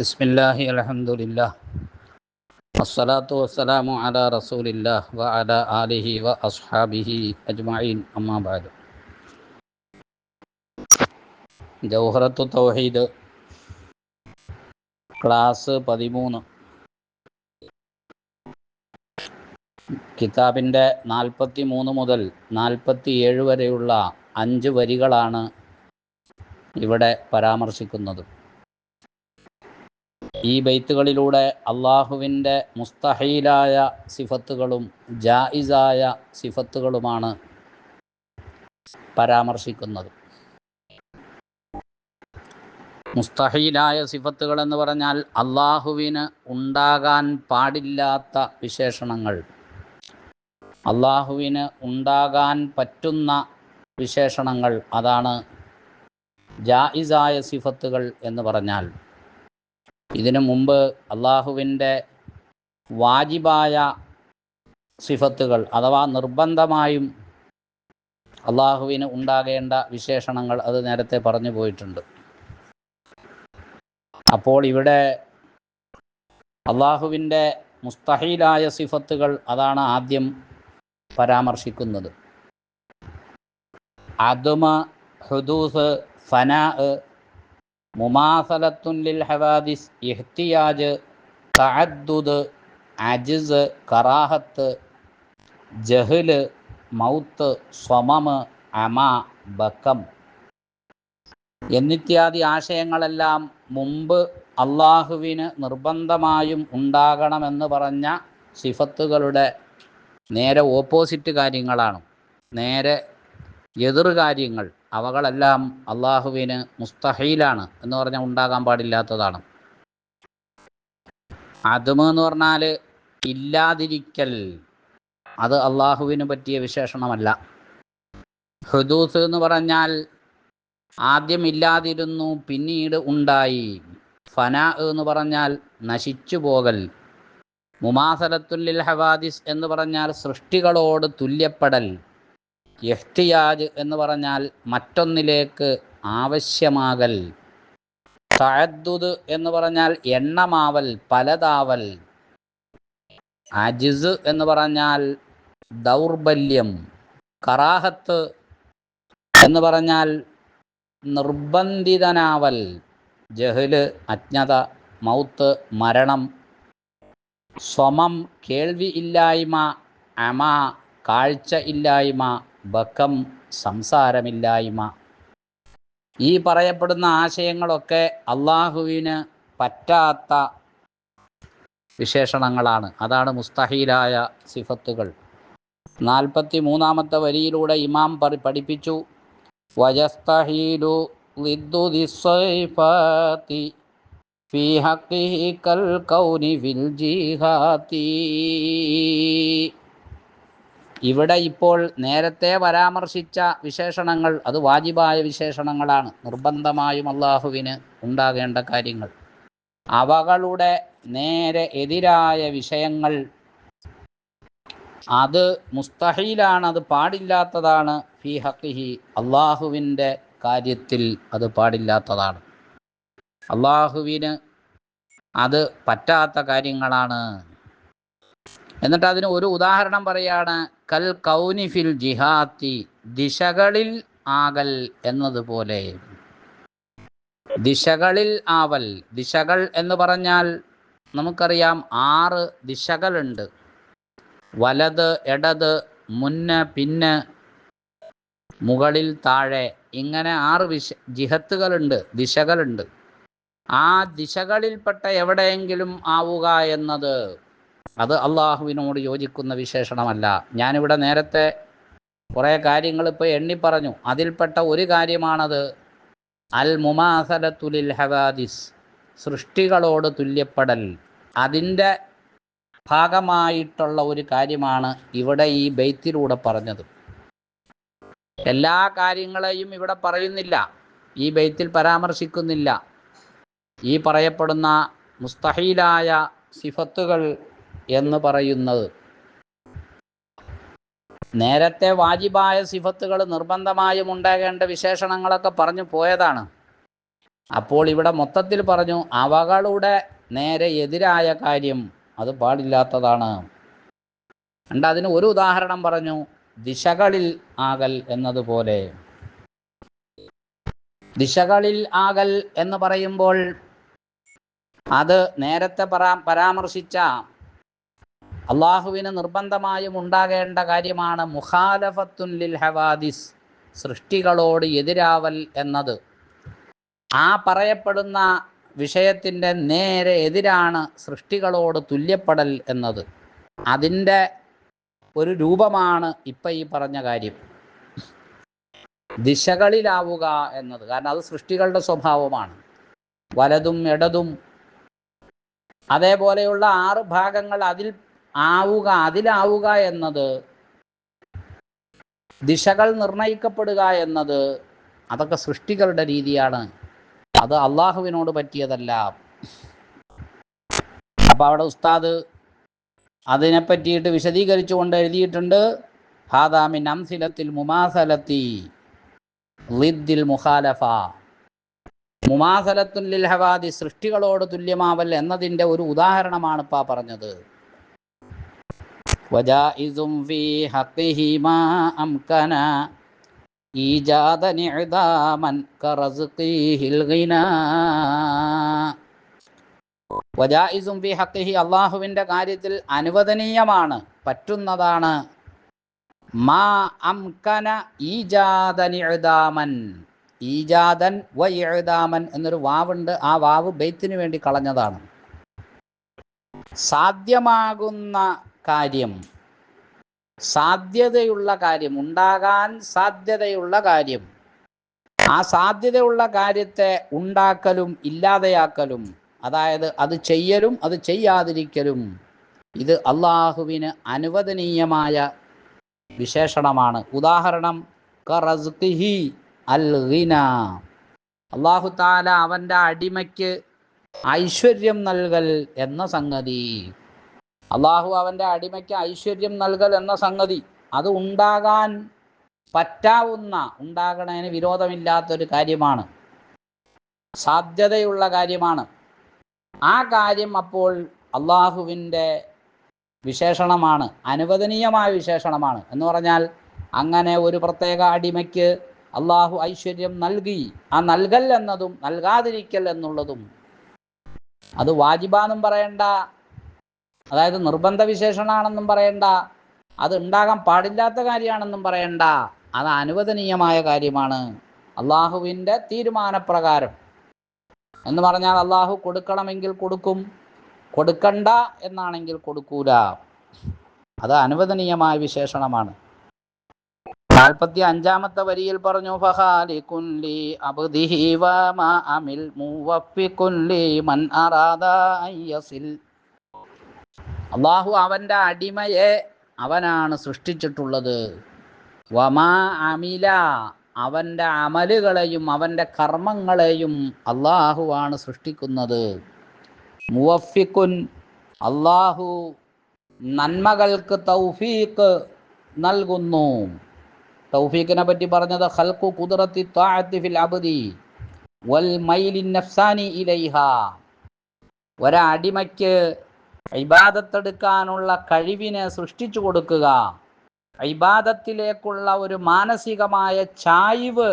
ബിസ്മില്ലാഹി അൽഹംദുലില്ലാഹ് വസ്സലാത്തു വസ്സലാമു അലാ റസൂലില്ലാഹ് വ അലാ ആലിഹി വ അസ്ഹാബിഹി അജ്മഈൻ അമ്മാ ബഅദ്. ജൗഹറത്തു തൗഹീദ് ക്ലാസ് 13 കിതാബിൻ്റെ 43 മുതൽ 47 വരെയുള്ള 5 വരികളാണ് ഇവിടെ പരാമർശിക്കുന്നത്. ഈ ബൈത്തുകളിലൂടെ അള്ളാഹുവിൻ്റെ മുസ്തഹീലായ സിഫത്തുകളും ജായിസായ സിഫത്തുകളുമാണ് പരാമർശിക്കുന്നത്. മുസ്തഹീലായ സിഫത്തുകൾ എന്ന് പറഞ്ഞാൽ അള്ളാഹുവിന് ഉണ്ടാകാൻ പാടില്ലാത്ത വിശേഷണങ്ങൾ, അള്ളാഹുവിന് ഉണ്ടാകാൻ പറ്റുന്ന വിശേഷണങ്ങൾ, അതാണ് ജായിസായ സിഫത്തുകൾ എന്ന് പറഞ്ഞാൽ. ഇതിനു മുമ്പ് അള്ളാഹുവിൻ്റെ വാജിബായ സിഫത്തുകൾ അഥവാ നിർബന്ധമായും അള്ളാഹുവിന് ഉണ്ടാകേണ്ട വിശേഷണങ്ങൾ അത് നേരത്തെ പറഞ്ഞു പോയിട്ടുണ്ട്. അപ്പോൾ ഇവിടെ അള്ളാഹുവിൻ്റെ മുസ്തഹീലായ സിഫത്തുകൾ അതാണ് ആദ്യം പരാമർശിക്കുന്നത്. അദ്മ, ഹുദൂസ്, ഫനാ, മുമാസലത്തുൻ ലിൽ ഹവാദിസ്, ഇഹ്തിയാജ്, തഅദ്ദുദ്, അജ്സ്, കറാഹത്ത്, ജഹ്ല്, മൗത്ത്, സ്വമമ്, അമ, ബക്കം എന്നിത്യാദി ആശയങ്ങളെല്ലാം മുമ്പ് അള്ളാഹുവിന് നിർബന്ധമായും ഉണ്ടാകണമെന്ന് പറഞ്ഞ സിഫത്തുകളുടെ നേരെ ഓപ്പോസിറ്റ് കാര്യങ്ങളാണ്, നേരെ എതിർ കാര്യങ്ങൾ. അവകളെല്ലാം അള്ളാഹുവിന് മുസ്തഹീലാണ് എന്ന് പറഞ്ഞാൽ ഉണ്ടാകാൻ പാടില്ലാത്തതാണ്. അദ്മ എന്ന് പറഞ്ഞാൽ ഇല്ലാതിരിക്കൽ, അത് അള്ളാഹുവിന് പറ്റിയ വിശേഷണമല്ല. ഹുദൂസ് എന്ന് പറഞ്ഞാൽ ആദ്യം ഇല്ലാതിരുന്നു പിന്നീട് ഉണ്ടായി. ഫനാ എന്ന് പറഞ്ഞാൽ നശിച്ചു പോകൽ. മുമാസലത്തുൽ ലിൽ ഹവാദിസ് എന്ന് പറഞ്ഞാൽ സൃഷ്ടികളോട് തുല്യപ്പെടൽ. ഇഹ്തിയാജ് എന്ന് പറഞ്ഞാൽ മറ്റൊന്നിലേക്ക് ആവശ്യമാകൽ. തഅദ്ദുദ് എന്ന് പറഞ്ഞാൽ എണ്ണമാവൽ, പലതാവൽ. അജ്സ് എന്ന് പറഞ്ഞാൽ ദൗർബല്യം. കറാഹത്ത് എന്ന് പറഞ്ഞാൽ നിർബന്ധിതനാവൽ. ജഹ്ല് അജ്ഞത, മൗത്ത് മരണം, സ്വമം കേൾവി ഇല്ലായ്മ, അമ കാഴ്ച ഇല്ലായ്മ, ബക്കം സംസാരമില്ലായ്മ. ഈ പറയപ്പെടുന്ന ആശയങ്ങളൊക്കെ അള്ളാഹുവിന് പറ്റാത്ത വിശേഷണങ്ങളാണ്. അതാണ് മുസ്തഹീലായ സിഫത്തുകൾ. 43-ാമത്തെ വരിയിലൂടെ ഇമാം പഠിപ്പിച്ചു, വയസ്തഹീലു ളിദ്ദു ദിസ്സൈഫാതി ഫീ ഹഖ്ഖിഹി കൽ കൗനി ഫിൽ ജിഹാതി. ഇവിടെ ഇപ്പോൾ നേരത്തെ പരാമർശിച്ച വിശേഷണങ്ങൾ അത് വാജിബായ വിശേഷണങ്ങളാണ്, നിർബന്ധമായും അള്ളാഹുവിന് ഉണ്ടാകേണ്ട കാര്യങ്ങൾ. അവകളുടെ നേരെ എതിരായ വിഷയങ്ങൾ അത് മുസ്തഹീലാണ്, അത് പാടില്ലാത്തതാണ്. ഫീ ഹഖ്ഖിഹി അള്ളാഹുവിൻ്റെ കാര്യത്തിൽ അത് പാടില്ലാത്തതാണ്, അള്ളാഹുവിന് അത് പറ്റാത്ത കാര്യങ്ങളാണ്. എന്നിട്ട് അതിന് ഒരു ഉദാഹരണം പറയാണ്, കൽ കൗനി ഫിൽ ജിഹാത്തി, ദിശകളിൽ ആകൽ എന്നതുപോലെ. ദിശകളിൽ ആവൽ, ദിശകൾ എന്ന് പറഞ്ഞാൽ നമുക്കറിയാം 6 ദിശകളുണ്ട്. വലത്, ഇടത്, മുന്ന്, പിന്ന്, മുകളിൽ, താഴെ, ഇങ്ങനെ 6 ജിഹത്തുകളുണ്ട്, ദിശകളുണ്ട്. ആ ദിശകളിൽപ്പെട്ട എവിടെയെങ്കിലും ആവുക എന്നത് അത് അള്ളാഹുവിനോട് യോജിക്കുന്ന വിശേഷണമല്ല. ഞാനിവിടെ നേരത്തെ കുറേ കാര്യങ്ങൾ ഇപ്പോൾ എണ്ണിപ്പറഞ്ഞു. അതിൽപ്പെട്ട ഒരു കാര്യമാണത് അൽ മുമാസലത്തു ലിൽ ഹവാദിസ്, സൃഷ്ടികളോട് തുല്യപ്പെടൽ. അതിൻ്റെ ഭാഗമായിട്ടുള്ള ഒരു കാര്യമാണ് ഇവിടെ ഈ ബൈത്തിലൂടെ പറഞ്ഞത്. എല്ലാ കാര്യങ്ങളെയും ഇവിടെ പറയുന്നില്ല, ഈ ബൈത്തിൽ പരാമർശിക്കുന്നില്ല. ഈ പറയപ്പെടുന്ന മുസ്തഹീലായ സിഫത്തുകൾ എന്ന് പറയുന്നത് നേരത്തെ വാജിബായ സിഫത്തുകൾ നിർബന്ധമായും ഉണ്ടാകേണ്ട വിശേഷണങ്ങളൊക്കെ പറഞ്ഞു പോയതാണ്. അപ്പോൾ ഇവിടെ മൊത്തത്തിൽ പറഞ്ഞു അവകളുടെ നേരെ എതിരായ കാര്യം അത് പാടില്ലാത്തതാണ്. ഉണ്ട് അതിന് ഒരു ഉദാഹരണം പറഞ്ഞു, ദിശകളിൽ ആകൽ എന്നതുപോലെ. ദിശകളിൽ ആകൽ എന്ന് പറയുമ്പോൾ അത് നേരത്തെ പരാമർശിച്ച അള്ളാഹുവിന് നിർബന്ധമായും ഉണ്ടാകേണ്ട കാര്യമാണ് മുഖാലഫത്തുൻ ലിൽ ഹവാദിസ്, സൃഷ്ടികളോട് എതിരാവൽ എന്നത്. ആ പറയപ്പെടുന്ന വിഷയത്തിൻ്റെ നേരെ എതിരാണ് സൃഷ്ടികളോട് തുല്യപ്പെടൽ എന്നത്. അതിൻ്റെ ഒരു രൂപമാണ് ഇപ്പം ഈ പറഞ്ഞ കാര്യം, ദിശകളിലാവുക എന്നത്. കാരണം അത് സൃഷ്ടികളുടെ സ്വഭാവമാണ്. വലതും ഇടതും അതേപോലെയുള്ള 6 ഭാഗങ്ങൾ അതിലാവുക എന്നത്, ദിശകൾ നിർണയിക്കപ്പെടുക എന്നത്, അതൊക്കെ സൃഷ്ടികളുടെ രീതിയാണ്. അത് അള്ളാഹുവിനോട് പറ്റിയതല്ല. അപ്പോൾ അവിടെ ഉസ്താദ് അതിനെപ്പറ്റിയിട്ട് വിശദീകരിച്ചുകൊണ്ട് എഴുതിയിട്ടുണ്ട്, ഹാദാ മിൻ അംസിലത്തിൽ മുമാസലത്തി ളിദ്ദിൽ മുഖാലഫ. മുമാസലത്തുൻ ലിൽ ഹവാദി, സൃഷ്ടികളോട് തുല്യമാവൽ എന്നതിൻ്റെ ഒരു ഉദാഹരണമാണ് ഇപ്പാ പറഞ്ഞത്. വജായിസും ഫീ ഹഖിഹി മാ അംകന ഈജാദൻ ഇഅദാമൻ കറസ്ഖിഹിൽ ഗിനാ. വജായിസും ഫീ ഹഖിഹി, അല്ലാഹുവിൻ്റെ കാര്യത്തിൽ അനുവദനീയമാണ്, പറ്റുന്നതാണ്, മാ അംകന ഈജാദൻ ഇഅദാമൻ. ഈജാദൻ വ ഇഅദാമൻ എന്നൊരു വാവുണ്ട്, ആ വാവ് ബൈത്തിന് വേണ്ടി കളഞ്ഞതാണ്. സാധ്യമാകുന്ന കാര്യം, സാധ്യതയുള്ള കാര്യം, ഉണ്ടാകാൻ സാധ്യതയുള്ള കാര്യം, ആ സാധ്യതയുള്ള കാര്യത്തെ ഉണ്ടാക്കലും ഇല്ലാതെയാക്കലും, അതായത് അത് ചെയ്യലും അത് ചെയ്യാതിരിക്കലും, ഇത് അള്ളാഹുവിന് അനുവദനീയമായ വിശേഷണമാണ്. ഉദാഹരണം കറസ്ഖിഹി അൽ ഗിന, അള്ളാഹു തആല അവൻ്റെ അടിമയ്ക്ക് ഐശ്വര്യം നൽകൽ എന്ന സംഗതി. അള്ളാഹു അവൻ്റെ അടിമയ്ക്ക് ഐശ്വര്യം നൽകൽ എന്ന സംഗതി അത് ഉണ്ടാകാൻ പറ്റാവുന്ന, ഉണ്ടാകണതിന് വിരോധമില്ലാത്തൊരു കാര്യമാണ്, സാധ്യതയുള്ള കാര്യമാണ്. ആ കാര്യം അപ്പോൾ അള്ളാഹുവിൻ്റെ വിശേഷണമാണ്, അനുവദനീയമായ വിശേഷണമാണ്. എന്ന് പറഞ്ഞാൽ അങ്ങനെ ഒരു പ്രത്യേക അടിമയ്ക്ക് അള്ളാഹു ഐശ്വര്യം നൽകി, ആ നൽകൽ എന്നതും നൽകാതിരിക്കൽ എന്നുള്ളതും അത് വാജിബാന്നും പറയണ്ട, അതായത് നിർബന്ധ വിശേഷണമാണെന്നും പറയണ്ട, അത് ഉണ്ടാകാൻ പാടില്ലാത്ത കാര്യമാണെന്നും പറയണ്ട, അത് അനുവദനീയമായ കാര്യമാണ് അള്ളാഹുവിൻ്റെ തീരുമാനപ്രകാരം. എന്ന് പറഞ്ഞാൽ അള്ളാഹു കൊടുക്കണമെങ്കിൽ കൊടുക്കും, കൊടുക്കണ്ട എന്നാണെങ്കിൽ കൊടുക്കൂല. അത് അനുവദനീയമായ വിശേഷണമാണ്. 45-ാമത്തെ വരിയിൽ പറഞ്ഞു, ഫഖാലിഖുൻ ലി അബ്ദിഹി വമാ അമിൽ മുവഫിഖുൻ ലിമൻ അറാദ അൻ യസിൽ. അള്ളാഹു അവൻ്റെ അടിമയെ അവനാണ് സൃഷ്ടിച്ചിട്ടുള്ളത്. വമാ അമില, അവൻ്റെ അമലുകളെയും അവൻ്റെ കർമ്മങ്ങളെയും അള്ളാഹുവാണ് സൃഷ്ടിക്കുന്നത്. മുവഫിഖുൻ, അള്ളാഹു നന്മകൾക്ക് തൗഫീഖ് നൽകുന്നു. തൗഫീഖിനെ പറ്റി പറഞ്ഞത് ഖൽഖു ഖുദ്റത്തി ത്വാഅത്തി ഫിൽ അബ്ദി വൽ മൈലിൻ നഫ്സാനി ഇലൈഹാ. ഒരടിമയ്ക്ക് ഇബാദത്തെടുക്കാനുള്ള കഴിവിനെ സൃഷ്ടിച്ചു കൊടുക്കുക, ഇബാദത്തിലേക്കുള്ള ഒരു മാനസികമായ ചായ്വ്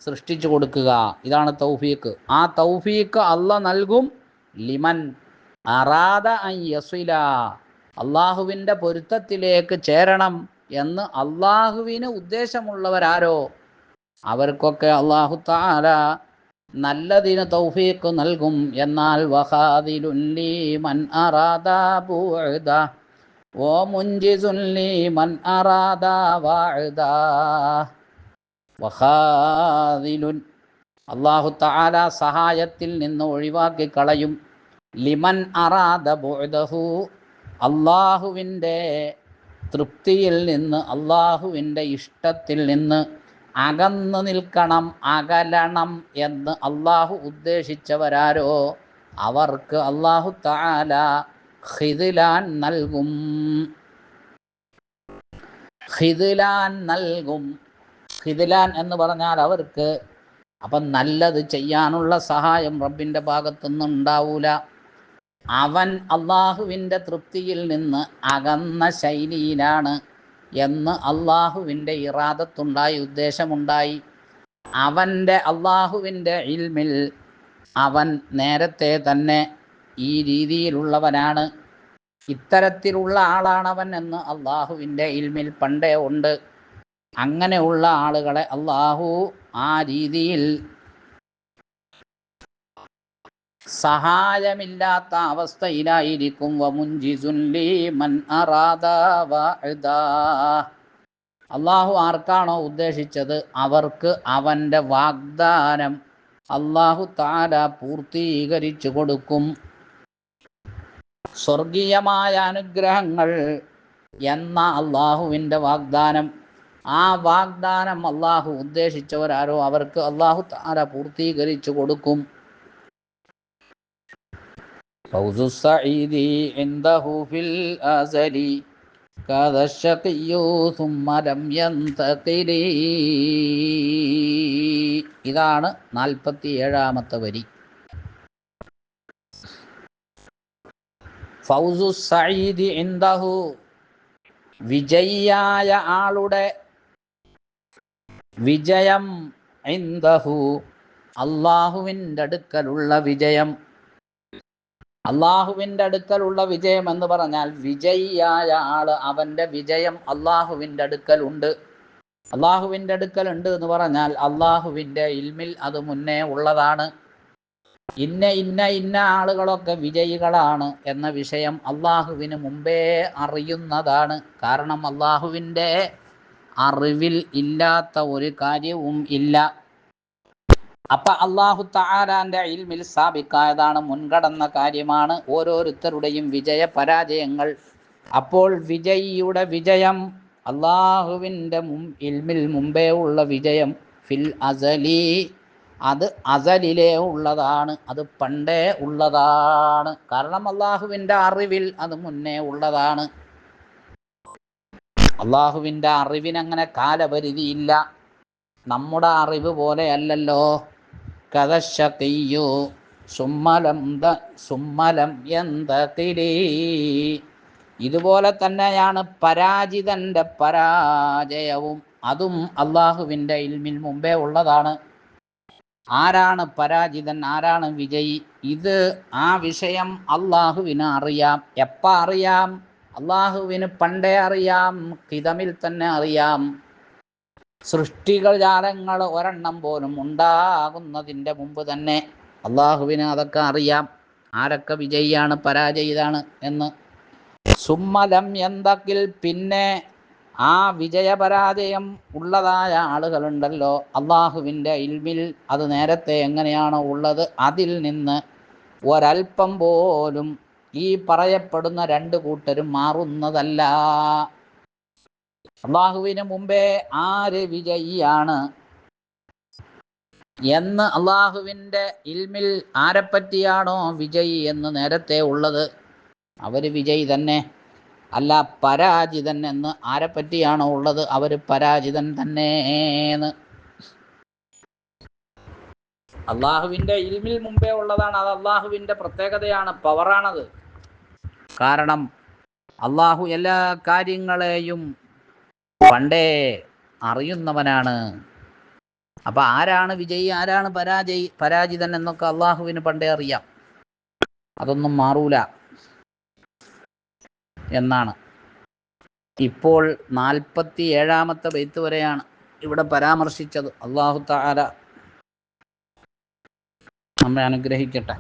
സൃഷ്ടിച്ചു കൊടുക്കുക, ഇതാണ് തൗഫീഖ്. ആ തൗഫീഖ് അള്ളാഹ് നൽകും ലിമൻ അറാദ അൻ യസില, അള്ളാഹുവിൻ്റെ പൊരുത്തത്തിലേക്ക് ചേരണം എന്ന് അള്ളാഹുവിന് ഉദ്ദേശമുള്ളവരാരോ അവർക്കൊക്കെ അള്ളാഹു തആല നല്ലതിന് തൗഫീഖ് നൽകും. എന്നാൽ വഖാദിലുൻ ലിമൻ അറാദ ബുഅദ വ മുൻജിസുൻ ലിമൻ അറാദ വഅദ. വഖാദിലുൻ, അള്ളാഹു തആല സഹായത്തിൽ നിന്ന് ഒഴിവാക്കി കളയും. ലിമൻ അറാദ ബുഅദഹു, അള്ളാഹുവിൻ്റെ തൃപ്തിയിൽ നിന്ന്, അള്ളാഹുവിൻ്റെ ഇഷ്ടത്തിൽ നിന്ന് അകന്നു നിൽക്കണം, അകലണം എന്ന് അള്ളാഹു ഉദ്ദേശിച്ചവരാരോ അവർക്ക് അള്ളാഹു തആല ഖിദ്ലാൻ നൽകും. ഖിദ്ലാൻ നൽകും. ഖിദ്ലാൻ എന്ന് പറഞ്ഞാൽ അവർക്ക് അപ്പം നല്ലത് ചെയ്യാനുള്ള സഹായം റബ്ബിൻ്റെ ഭാഗത്തുനിന്ന് ഉണ്ടാവൂല. അവൻ അള്ളാഹുവിൻ്റെ തൃപ്തിയിൽ നിന്ന് അകന്ന ശൈലിയിലാണ് എന്ന് അള്ളാഹുവിൻ്റെ ഇറാദത്തുണ്ടായി, ഉദ്ദേശമുണ്ടായി. അവൻ്റെ അള്ളാഹുവിൻ്റെ ഇൽമിൽ അവൻ നേരത്തെ തന്നെ ഈ രീതിയിലുള്ളവനാണ്, ഇത്തരത്തിലുള്ള ആളാണവൻ എന്ന് അള്ളാഹുവിൻ്റെ ഇൽമിൽ പണ്ടേ ഉണ്ട്. അങ്ങനെയുള്ള ആളുകളെ അള്ളാഹു ആ രീതിയിൽ സഹായമില്ലാത്ത അവസ്ഥയിലായിരിക്കും. വമുൻജിസുൻ ലിമൻ അറാദ വഅദാ, അള്ളാഹു ആർക്കാണോ ഉദ്ദേശിച്ചത് അവർക്ക് അവൻ്റെ വാഗ്ദാനം അള്ളാഹു തആല പൂർത്തീകരിച്ചു കൊടുക്കും. സ്വർഗീയമായ അനുഗ്രഹങ്ങൾ എന്ന അള്ളാഹുവിൻ്റെ വാഗ്ദാനം, ആ വാഗ്ദാനം അള്ളാഹു ഉദ്ദേശിച്ചവരാരോ അവർക്ക് അള്ളാഹു തആല പൂർത്തീകരിച്ചു കൊടുക്കും. ഫൗസു സഈദി ഇൻദഹു ഫിൽ അസലി കാദ ശഖിയ്യു സുമ്മ ലം യന്തഖിലി. ഇതാണ് 47-ാമത്തെ വരി. ഫൗസു സഈദി ഇൻദഹു, വിജയിയായ ആളുടെ വിജയം, ഇൻദഹു അള്ളാഹുവിൻ്റെ അടുക്കലുള്ള വിജയം. അള്ളാഹുവിൻ്റെ അടുക്കലുള്ള വിജയം എന്ന് പറഞ്ഞാൽ വിജയിയായ ആള് അവൻ്റെ വിജയം അള്ളാഹുവിൻ്റെ അടുക്കലുണ്ട്. അള്ളാഹുവിൻ്റെ അടുക്കലുണ്ട് എന്ന് പറഞ്ഞാൽ അള്ളാഹുവിൻ്റെ ഇൽമിൽ അത് മുന്നേ ഉള്ളതാണ്. ഇന്ന ഇന്ന ഇന്ന ആളുകളൊക്കെ വിജയികളാണ് എന്ന വിഷയം അള്ളാഹുവിന് മുമ്പേ അറിയുന്നതാണ്. കാരണം അള്ളാഹുവിൻ്റെ അറിവിൽ ഇല്ലാത്ത ഒരു കാര്യവും ഇല്ല. അപ്പൊ അള്ളാഹു തആലാന്റെ ഇൽമിൽ സാബിക്കായതാണ്, മുൻകടന്ന കാര്യമാണ് ഓരോരുത്തരുടെയും വിജയ പരാജയങ്ങൾ. അപ്പോൾ വിജയിയുടെ വിജയം അള്ളാഹുവിൻ്റെ ഇൽമിൽ മുമ്പേ ഉള്ള വിജയം ഫിൽ അസലി, അത് അസലിലേ ഉള്ളതാണ്, അത് പണ്ടേ ഉള്ളതാണ്. കാരണം അള്ളാഹുവിൻ്റെ അറിവിൽ അത് മുന്നേ ഉള്ളതാണ്. അള്ളാഹുവിൻ്റെ അറിവിനങ്ങനെ കാലപരിധിയില്ല. നമ്മുടെ അറിവ് പോലെയല്ലല്ലോ. കദശഖിയ്യു സുമ്മലം യന്തഖിലി, ഇതുപോലെ തന്നെയാണ് പരാജിതൻ്റെ പരാജയവും, അതും അള്ളാഹുവിൻ്റെ ഇൽമിൽ മുമ്പേ ഉള്ളതാണ്. ആരാണ് പരാജിതൻ, ആരാണ് വിജയി, ഇത് ആ വിഷയം അള്ളാഹുവിന് അറിയാം. എപ്പോൾ അറിയാം? അള്ളാഹുവിന് പണ്ടേ അറിയാം, ഖിദമിൽ തന്നെ അറിയാം. സൃഷ്ടികൾ ജാലങ്ങൾ ഒരെണ്ണം പോലും ഉണ്ടാകുന്നതിൻ്റെ മുമ്പ് തന്നെ അള്ളാഹുവിന് അതൊക്കെ അറിയാം, ആരൊക്കെ വിജയിയാണ് പരാജയിതാണ് എന്ന്. സുമ്മലം യന്തഖിൽ, പിന്നെ ആ വിജയപരാജയം ഉള്ളതായ ആളുകളുണ്ടല്ലോ അള്ളാഹുവിൻ്റെ ഇൽമിൽ അത് നേരത്തെ എങ്ങനെയാണോ ഉള്ളത് അതിൽ നിന്ന് ഒരൽപ്പം പോലും ഈ പറയപ്പെടുന്ന രണ്ട് കൂട്ടരും മാറുന്നതല്ല. അള്ളാഹുവിന് മുമ്പേ ആര് വിജയിയാണ് എന്ന് അള്ളാഹുവിൻ്റെ ഇൽമിൽ ആരെപ്പറ്റിയാണോ വിജയി എന്ന് നേരത്തെ ഉള്ളത് അവർ വിജയി തന്നെ. അല്ല പരാജിതൻ എന്ന് ആരെപ്പറ്റിയാണോ ഉള്ളത് അവർ പരാജിതൻ തന്നെയെന്ന്. അള്ളാഹുവിൻ്റെ ഇൽമിൽ മുമ്പേ ഉള്ളതാണ്, അത് അള്ളാഹുവിൻ്റെ പ്രത്യേകതയാണ്, പവറാണത്. കാരണം അള്ളാഹു എല്ലാ കാര്യങ്ങളെയും പണ്ടേ അറിയുന്നവനാണ്. അപ്പൊ ആരാണ് വിജയി, ആരാണ് പരാജിതൻ എന്നൊക്കെ അള്ളാഹുവിന് പണ്ടേ അറിയാം, അതൊന്നും മാറൂല എന്നാണ്. ഇപ്പോൾ 47-ാമത്തെ ബൈത്ത് വരെയാണ് ഇവിടെ പരാമർശിച്ചത്. അള്ളാഹു തആല നമ്മെ അനുഗ്രഹിക്കട്ടെ.